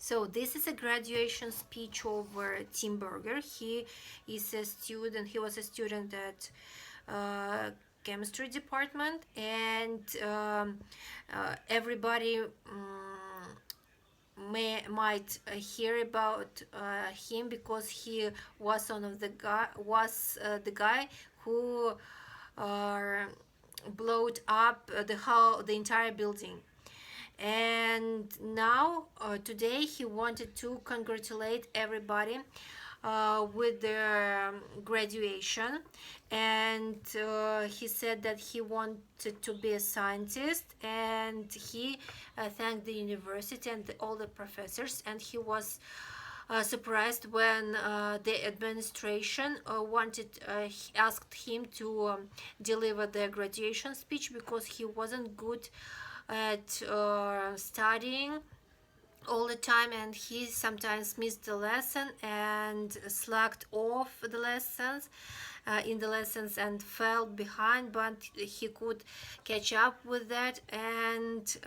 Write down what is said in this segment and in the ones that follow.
So this is a graduation speech of Tim Berger. He is a student. He was a student at chemistry department, and everybody might hear about him because he was one of the guy who blowed up the entire building. And now today he wanted to congratulate everybody with their graduation, and he said that he wanted to be a scientist, and he thanked the university and all the professors, and he was surprised when the administration asked him to deliver the graduation speech because he wasn't good at studying all the time, and he sometimes missed the lesson and slacked off the lessons in the lessons and fell behind, but he could catch up with that. And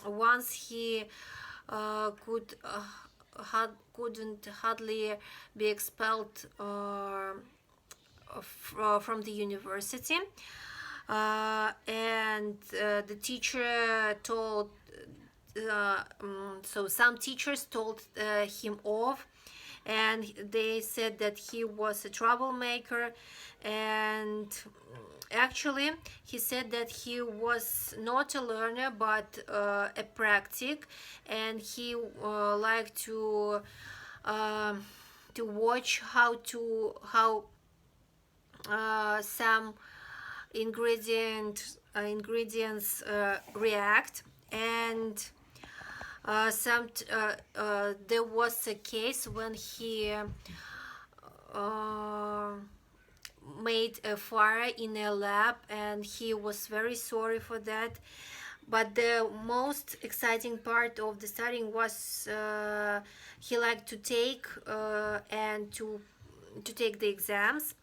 once he couldn't hardly be expelled from the university, and the teacher told so some teachers told him off, and they said that he was a troublemaker. And actually he said that he was not a learner but a practic, and he liked to watch how some ingredients react. And there was a case when he made a fire in a lab, and he was very sorry for that. But the most exciting part of the studying was he liked to take the exams.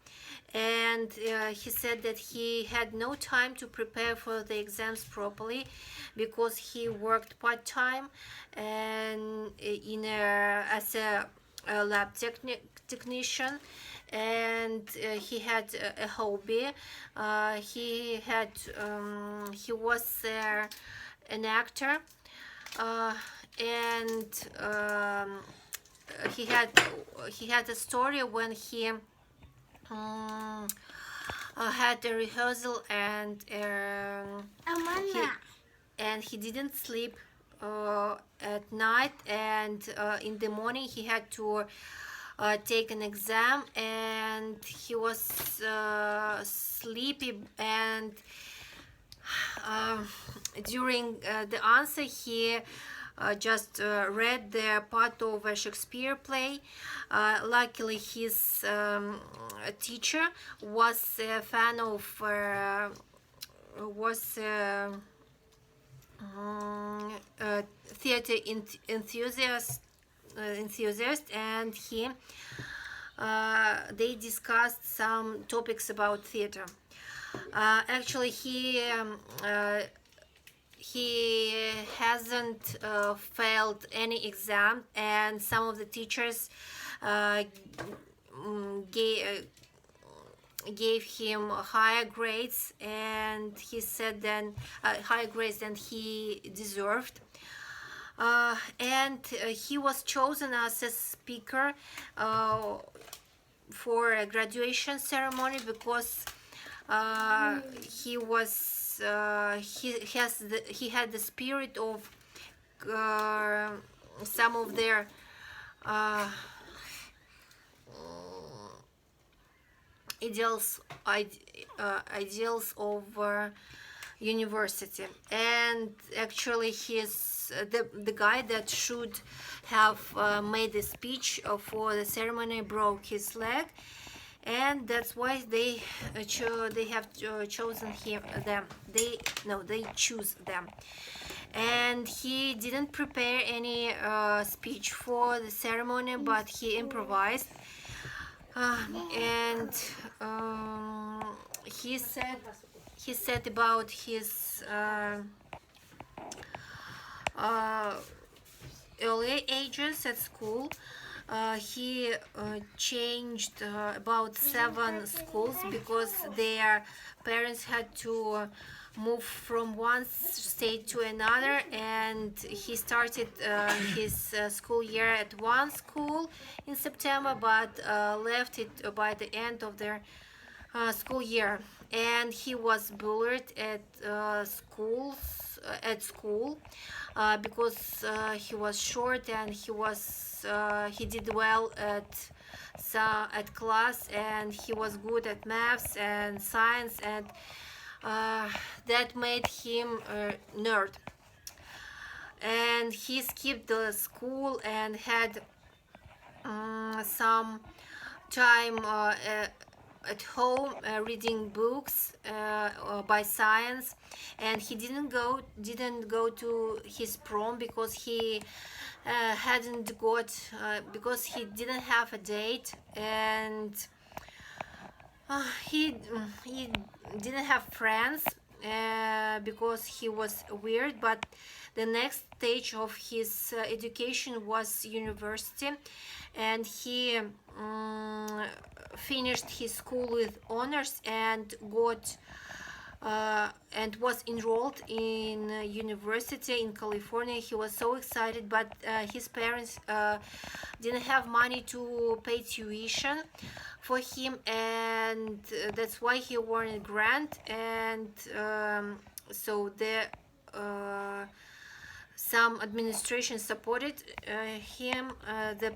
And he said that he had no time to prepare for the exams properly because he worked part-time and as a lab technician, and he had a hobby. He was an actor, and he had a story when he had a rehearsal, and he didn't sleep at night, and in the morning he had to take an exam, and he was sleepy, and during the answer he just read the part of a Shakespeare play. Luckily his teacher was a fan of theater enthusiast, and they discussed some topics about theater. Actually he hasn't failed any exam, and some of the teachers gave him higher grades, and he said then higher grades than he deserved. And he was chosen as a speaker for a graduation ceremony because he had the spirit of some of their ideals of university. And actually he's the guy that should have made the speech for the ceremony broke his leg, and that's why they have chosen them. They choose them. And he didn't prepare any speech for the ceremony, but he improvised, and he said about his early ages at school. He changed about 7 schools because their parents had to move from one state to another, and he started his school year at one school in September, but left it by the end of their school year. And he was bullied at school because he was short, and he did well at class, and he was good at maths and science, and that made him a nerd. And he skipped the school and had some time at home reading books by science, and he didn't go to his prom because he hadn't got because he didn't have a date, and he didn't have friends because he was weird. But the next stage of his education was university, and he finished his school with honors and got and was enrolled in university in California. He was so excited, but his parents didn't have money to pay tuition for him, and that's why he won a grant. And so some administration supported him, the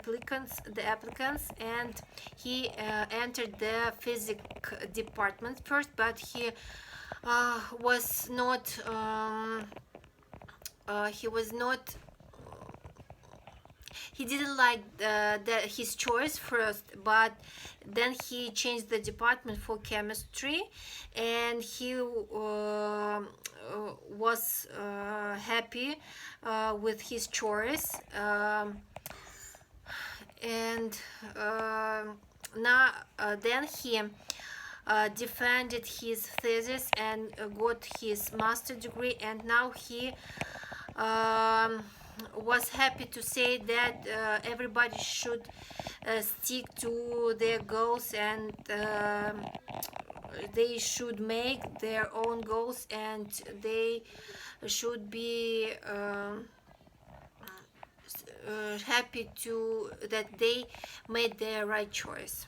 applicants, and he entered the physics department first, but was not he didn't like his choice first, but then he changed the department for chemistry, and he was happy with his choice. And now then he defended his thesis and got his master's degree, and now he was happy to say that everybody should stick to their goals, and they should make their own goals, and they should be happy that they made the right choice.